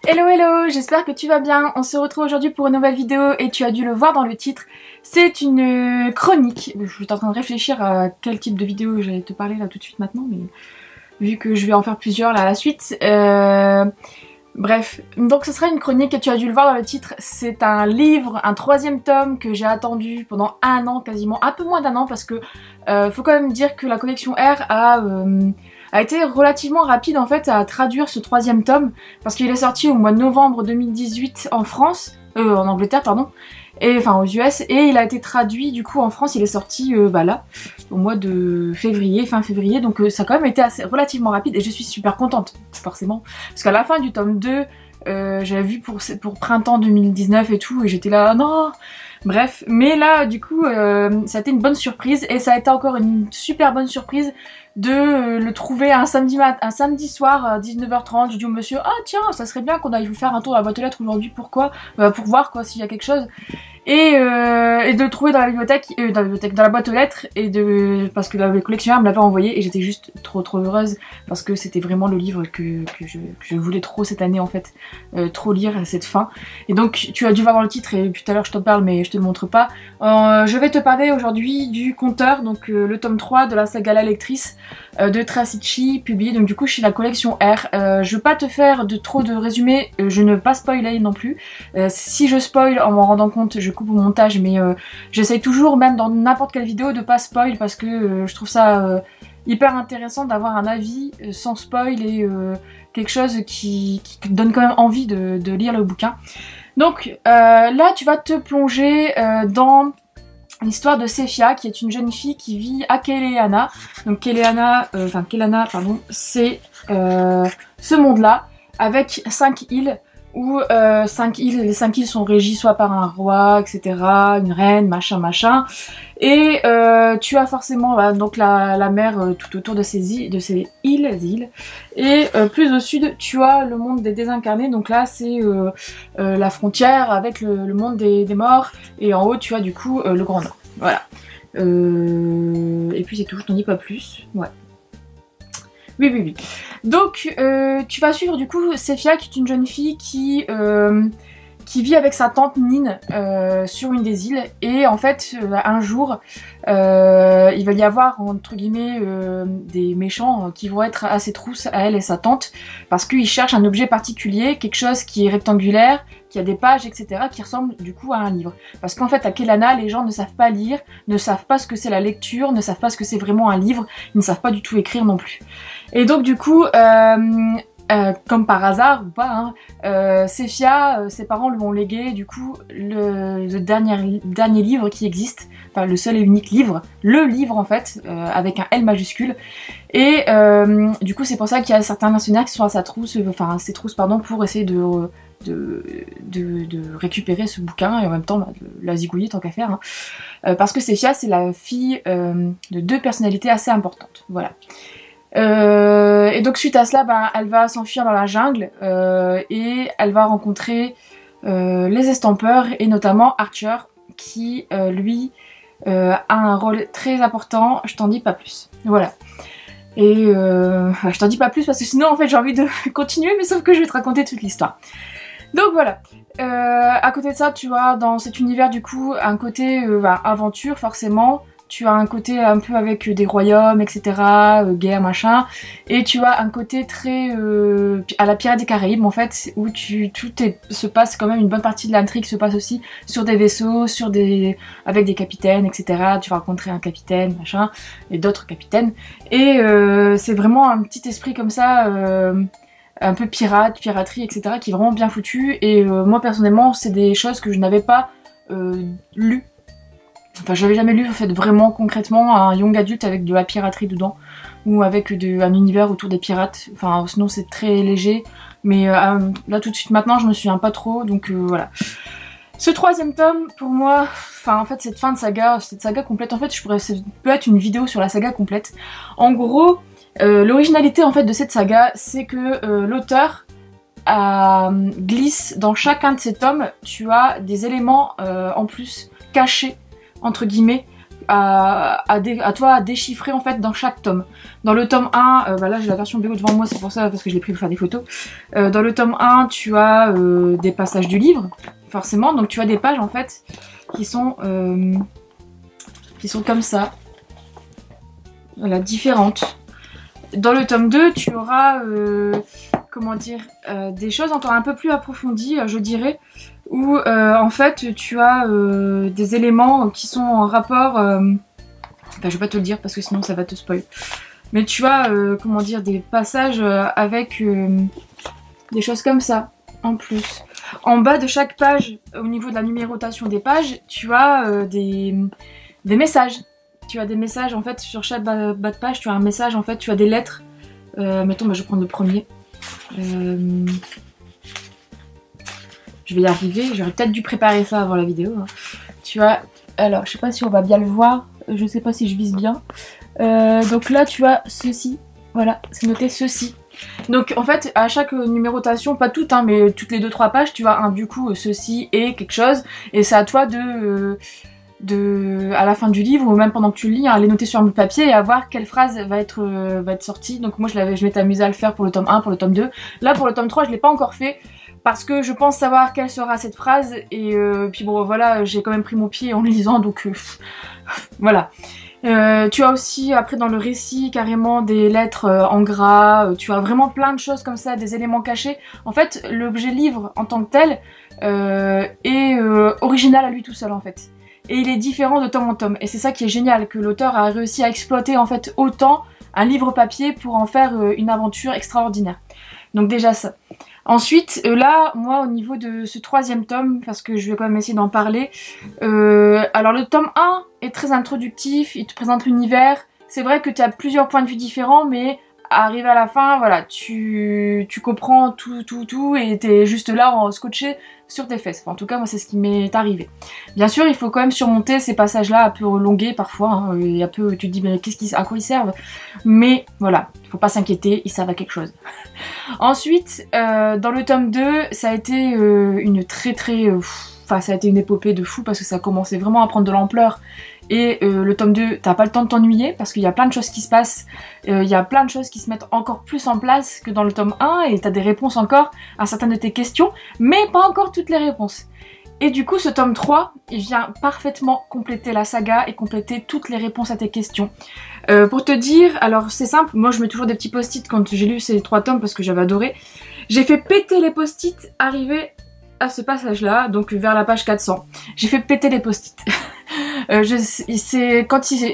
Hello hello, j'espère que tu vas bien. On se retrouve aujourd'hui pour une nouvelle vidéo et tu as dû le voir dans le titre. C'est une chronique. Je suis en train de réfléchir à quel type de vidéo j'allais te parler là tout de suite maintenant, mais vu que je vais en faire plusieurs là à la suite. Bref, donc ce sera une chronique et tu as dû le voir dans le titre. C'est un livre, un 3e tome que j'ai attendu pendant un an quasiment, un peu moins d'un an parce que faut quand même dire que la collection R a été relativement rapide en fait à traduire ce 3e tome parce qu'il est sorti au mois de novembre 2018 en France, en Angleterre pardon, et enfin aux US, et il a été traduit du coup en France, il est sorti là au mois de février, fin février, donc ça a quand même été relativement rapide et je suis super contente forcément parce qu'à la fin du tome 2 j'avais vu pour printemps 2019 et tout et j'étais là non. Bref, mais là du coup ça a été une bonne surprise et ça a été encore une super bonne surprise de le trouver un samedi soir à 19h30. J'ai dit au monsieur, ah tiens, ça serait bien qu'on aille vous faire un tour à la boîte aux lettres aujourd'hui, pourquoi pour voir quoi s'il y a quelque chose. Et de le trouver dans la bibliothèque, dans la boîte aux lettres, parce que le collectionneur me l'avait envoyé et j'étais juste trop heureuse parce que c'était vraiment le livre que je voulais trop cette année en fait, trop lire à cette fin. Et donc tu as dû voir dans le titre et puis tout à l'heure je t'en parle mais je te le montre pas. Je vais te parler aujourd'hui du Conteur, donc le tome 3 de la saga La Lectrice de Tracy Chee, publié donc du coup chez la collection R. Je veux pas te faire trop de résumé, je ne veux pas spoiler non plus. Si je spoil en m'en rendant compte, je coupe au montage, mais j'essaye toujours, même dans n'importe quelle vidéo, de pas spoil parce que je trouve ça hyper intéressant d'avoir un avis sans spoil et quelque chose qui donne quand même envie de lire le bouquin. Donc là tu vas te plonger dans l'histoire de Sephia, qui est une jeune fille qui vit à Kelehana. Donc Kelehana, pardon, c'est ce monde-là avec 5 îles où les 5 îles sont régies soit par un roi, etc., une reine, machin. Et tu as forcément donc la mer tout autour de ces îles. Et plus au sud, tu as le monde des désincarnés. Donc là, c'est la frontière avec le monde des morts. Et en haut, tu as du coup le Grand Nord. Voilà. Et puis c'est tout, je t'en dis pas plus. Ouais. Oui. Donc tu vas suivre du coup Sephia, qui est une jeune fille qui vit avec sa tante Nine sur une des îles, et en fait un jour il va y avoir entre guillemets des méchants qui vont être à ses trousses, à elle et sa tante, parce qu'ils cherchent un objet particulier, quelque chose qui est rectangulaire, qui a des pages, etc., qui ressemble du coup à un livre. Parce qu'en fait à Kelehana, les gens ne savent pas lire, ne savent pas ce que c'est la lecture, ne savent pas ce que c'est vraiment un livre, ils ne savent pas du tout écrire non plus. Et donc du coup, comme par hasard ou pas, Sephia, ses parents lui ont légué du coup le dernier livre qui existe, enfin le seul et unique livre, le livre en fait, avec un L majuscule. Et du coup c'est pour ça qu'il y a certains mercenaires qui sont à ses trousses pardon, pour essayer de récupérer ce bouquin et en même temps de la zigouiller tant qu'à faire, parce que Sephia c'est la fille de 2 personnalités assez importantes, voilà. Et donc suite à cela, elle va s'enfuir dans la jungle et elle va rencontrer les estampeurs et notamment Archer qui lui a un rôle très important. Je t'en dis pas plus, voilà. Et je t'en dis pas plus parce que sinon en fait j'ai envie de continuer, mais sauf que je vais te raconter toute l'histoire. Donc voilà, à côté de ça tu as dans cet univers du coup un côté aventure forcément. Tu as un côté un peu avec des royaumes, etc., guerre, machin, et tu as un côté très à la Pirates des Caraïbes en fait, où se passe quand même, une bonne partie de l'intrigue se passe aussi sur des vaisseaux, avec des capitaines, etc. Tu vas rencontrer un capitaine, machin, et d'autres capitaines, et c'est vraiment un petit esprit comme ça, un peu piraterie, etc., qui est vraiment bien foutu, et moi personnellement, c'est des choses que je n'avais pas lues. Enfin, j'avais jamais lu en fait vraiment concrètement un young adulte avec de la piraterie dedans, ou avec un univers autour des pirates. Enfin, sinon c'est très léger, mais là tout de suite maintenant je me souviens pas trop, donc voilà. Ce 3e tome pour moi, en fait cette saga complète, en fait ça peut être une vidéo sur la saga complète. En gros, l'originalité en fait de cette saga, c'est que l'auteur glisse dans chacun de ces tomes, tu as des éléments en plus cachés entre guillemets, à toi à déchiffrer en fait dans chaque tome. Dans le tome 1, bah là j'ai la version BO devant moi, c'est pour ça parce que je l'ai pris pour faire des photos. Dans le tome 1, tu as des passages du livre, forcément, donc tu as des pages en fait qui sont comme ça, voilà, différentes. Dans le tome 2, tu auras, comment dire, des choses encore un peu plus approfondies, je dirais, où en fait tu as des éléments qui sont en rapport, enfin je vais pas te le dire parce que sinon ça va te spoil, mais tu as, comment dire, des passages avec des choses comme ça, en plus. En bas de chaque page, au niveau de la numérotation des pages, tu as des messages. Tu as des messages en fait sur chaque bas de page, tu as un message en fait, tu as des lettres. Mettons, bah, je vais prendre le premier. Je vais y arriver, j'aurais peut-être dû préparer ça avant la vidéo. Hein. Tu as, alors je sais pas si on va bien le voir, je sais pas si je vise bien. Donc là tu as ceci, voilà, c'est noté ceci. Donc en fait à chaque numérotation, pas toutes hein, mais toutes les 2-3 pages, tu as du coup ceci et quelque chose. Et c'est à toi à la fin du livre ou même pendant que tu le lis, hein, aller noter sur un bout de papier et à voir quelle phrase va être sortie. Donc moi je m'étais amusée à le faire pour le tome 1, pour le tome 2. Là pour le tome 3 je l'ai pas encore fait parce que je pense savoir quelle sera cette phrase et puis bon voilà, j'ai quand même pris mon pied en le lisant donc voilà. Tu as aussi après dans le récit carrément des lettres en gras, tu as vraiment plein de choses comme ça, des éléments cachés. En fait l'objet livre en tant que tel est original à lui tout seul en fait. Et il est différent de tome en tome. Et c'est ça qui est génial, que l'auteur a réussi à exploiter en fait autant un livre papier pour en faire une aventure extraordinaire. Donc déjà ça. Ensuite, là, moi au niveau de ce 3e tome, parce que je vais quand même essayer d'en parler, alors le tome 1 est très introductif, il te présente l'univers. C'est vrai que tu as plusieurs points de vue différents, mais arrivé à la fin, voilà, tu comprends tout et t'es juste là en scotché sur tes fesses. Enfin, en tout cas, moi, c'est ce qui m'est arrivé. Bien sûr, il faut quand même surmonter ces passages-là un peu longués parfois, hein, et un peu, tu te dis, mais à quoi ils servent? Mais voilà, il faut pas s'inquiéter, ils servent à quelque chose. Ensuite, dans le tome 2, ça a été une enfin, ça a été une épopée de fou parce que ça commençait vraiment à prendre de l'ampleur. Et le tome 2, t'as pas le temps de t'ennuyer parce qu'il y a plein de choses qui se passent, il y a plein de choses qui se mettent encore plus en place que dans le tome 1 et t'as des réponses encore à certaines de tes questions, mais pas encore toutes les réponses. Et du coup, ce tome 3, il vient parfaitement compléter la saga et compléter toutes les réponses à tes questions. Pour te dire, alors c'est simple, moi je mets toujours des petits post-it quand j'ai lu ces 3 tomes parce que j'avais adoré. J'ai fait péter les post-it arrivé à ce passage-là, donc vers la page 400. J'ai fait péter les post-it. Quand il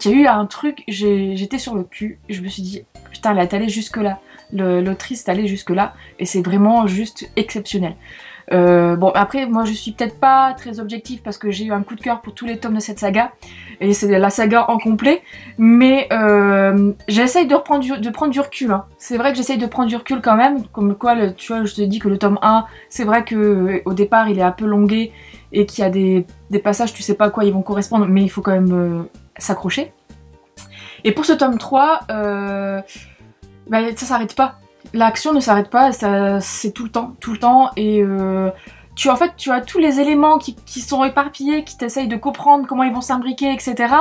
y a eu un truc, j'étais sur le cul. Je me suis dit, putain, elle est allée jusque là. L'autrice est allée jusque là. Et c'est vraiment juste exceptionnel. Bon, après, moi je suis peut-être pas très objective parce que j'ai eu un coup de cœur pour tous les tomes de cette saga. Et c'est la saga en complet. Mais j'essaye de prendre du recul. Hein. C'est vrai que j'essaye de prendre du recul quand même. Comme quoi, tu vois, je te dis que le tome 1, c'est vrai que au départ, il est un peu longué. Et qu'il y a des passages, tu sais pas à quoi ils vont correspondre, mais il faut quand même s'accrocher. Et pour ce tome 3, bah, ça s'arrête pas. L'action ne s'arrête pas, c'est tout le temps, et tu as tous les éléments qui sont éparpillés, qui t'essayent de comprendre comment ils vont s'imbriquer, etc.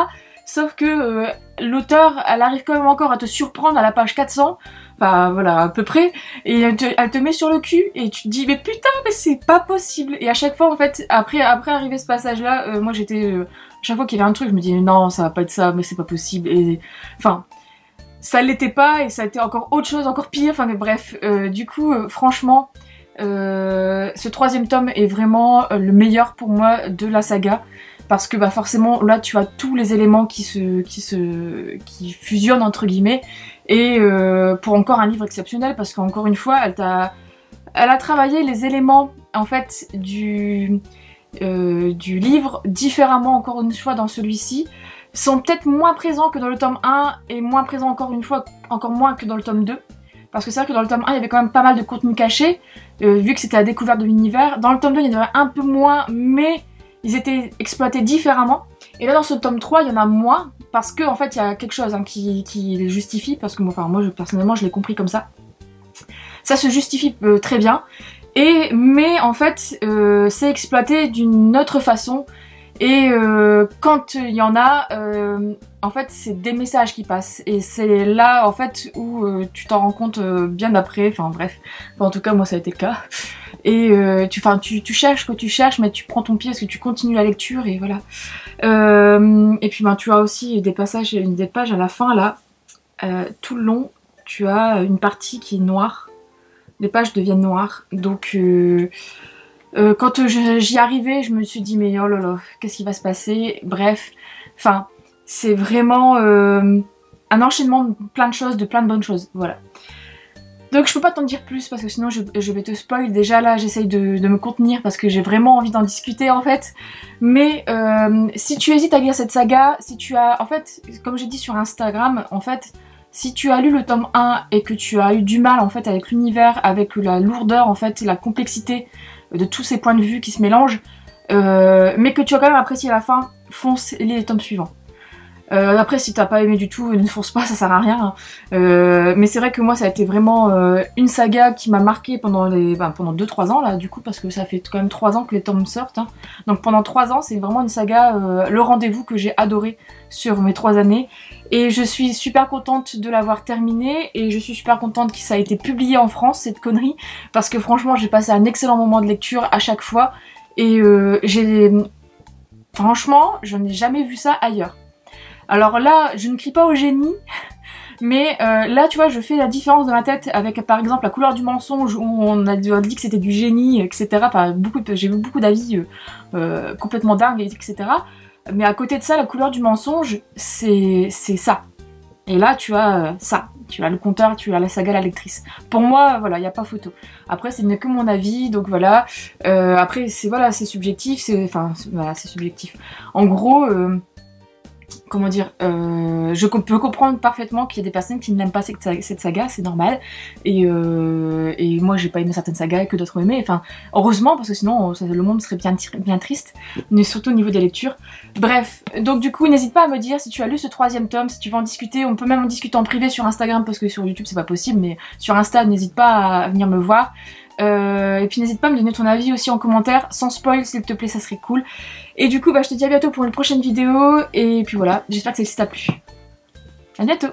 Sauf que l'auteur, elle arrive quand même encore à te surprendre à la page 400, enfin voilà, à peu près, et elle te met sur le cul, et tu te dis, mais putain, mais c'est pas possible. Et à chaque fois, en fait, après arriver ce passage-là, moi j'étais, chaque fois qu'il y avait un truc, je me disais, non, ça va pas être ça, mais c'est pas possible, et enfin, ça l'était pas, et ça a été encore autre chose, encore pire, enfin bref, du coup, franchement, ce 3e tome est vraiment le meilleur pour moi de la saga. Parce que bah forcément là tu as tous les éléments qui fusionnent entre guillemets et pour encore un livre exceptionnel parce qu'encore une fois elle a travaillé les éléments en fait du livre différemment encore une fois dans celui-ci, sont peut-être moins présents que dans le tome 1 et moins présents encore une fois, encore moins que dans le tome 2. Parce que c'est vrai que dans le tome 1 il y avait quand même pas mal de contenu caché vu que c'était la découverte de l'univers. Dans le tome 2 il y en avait un peu moins mais ils étaient exploités différemment. Et là dans ce tome 3 il y en a moins parce que en fait il y a quelque chose hein, qui les justifie parce que moi personnellement je l'ai compris comme ça. Ça se justifie très bien. Mais en fait c'est exploité d'une autre façon Et quand il y en a, en fait c'est des messages qui passent et c'est là en fait où tu t'en rends compte bien après, enfin bref, enfin, en tout cas moi ça a été le cas. Et tu cherches que tu cherches, mais tu prends ton pied parce que tu continues la lecture et voilà. Et puis ben, tu as aussi des passages, des pages à la fin là, tout le long tu as une partie qui est noire, les pages deviennent noires, donc quand j'y arrivais, je me suis dit mais oh là là, qu'est-ce qui va se passer? Bref, enfin, c'est vraiment un enchaînement de plein de choses, de plein de bonnes choses, voilà. Donc je peux pas t'en dire plus parce que sinon je vais te spoil. Déjà là j'essaye de me contenir parce que j'ai vraiment envie d'en discuter en fait. Mais si tu hésites à lire cette saga, si tu as... En fait, comme j'ai dit sur Instagram, en fait, si tu as lu le tome 1 et que tu as eu du mal en fait avec l'univers, avec la lourdeur en fait, la complexité de tous ces points de vue qui se mélangent, mais que tu as quand même apprécié la fin, fonce et lis les tomes suivants. Après si t'as pas aimé du tout, ne fonce pas, ça sert à rien. Mais c'est vrai que moi ça a été vraiment une saga qui m'a marqué pendant 2-3 ans là du coup, parce que ça fait quand même 3 ans que les tomes sortent. Hein. Donc pendant 3 ans c'est vraiment une saga, le rendez-vous que j'ai adoré sur mes 3 années. Et je suis super contente de l'avoir terminé et je suis super contente que ça a été publié en France, cette connerie, parce que franchement j'ai passé un excellent moment de lecture à chaque fois et franchement je n'ai jamais vu ça ailleurs. Alors là, je ne crie pas au génie, mais là, tu vois, je fais la différence dans ma tête avec, par exemple, La couleur du mensonge, où on a dit que c'était du génie, etc. Enfin, j'ai vu beaucoup d'avis complètement dingues, etc. Mais à côté de ça, La couleur du mensonge, c'est ça. Et là, tu as ça. Tu as le conteur, tu as la saga La lectrice. Pour moi, voilà, il n'y a pas photo. Après, ce n'est que mon avis, donc voilà. Après, c'est subjectif, c'est subjectif. En gros... comment dire, je peux comprendre parfaitement qu'il y a des personnes qui n'aiment pas cette saga, c'est normal. Et moi j'ai pas aimé certaines sagas que d'autres ont aimé. Enfin, heureusement, parce que sinon le monde serait bien triste, mais surtout au niveau des lectures. Bref, donc du coup n'hésite pas à me dire si tu as lu ce 3e tome, si tu veux en discuter. On peut même en discuter en privé sur Instagram parce que sur YouTube c'est pas possible, mais sur Insta n'hésite pas à venir me voir. Et puis n'hésite pas à me donner ton avis aussi en commentaire, sans spoil s'il te plaît, ça serait cool. Et du coup bah je te dis à bientôt pour une prochaine vidéo, et puis voilà, j'espère que celle-ci t'a plu. À bientôt.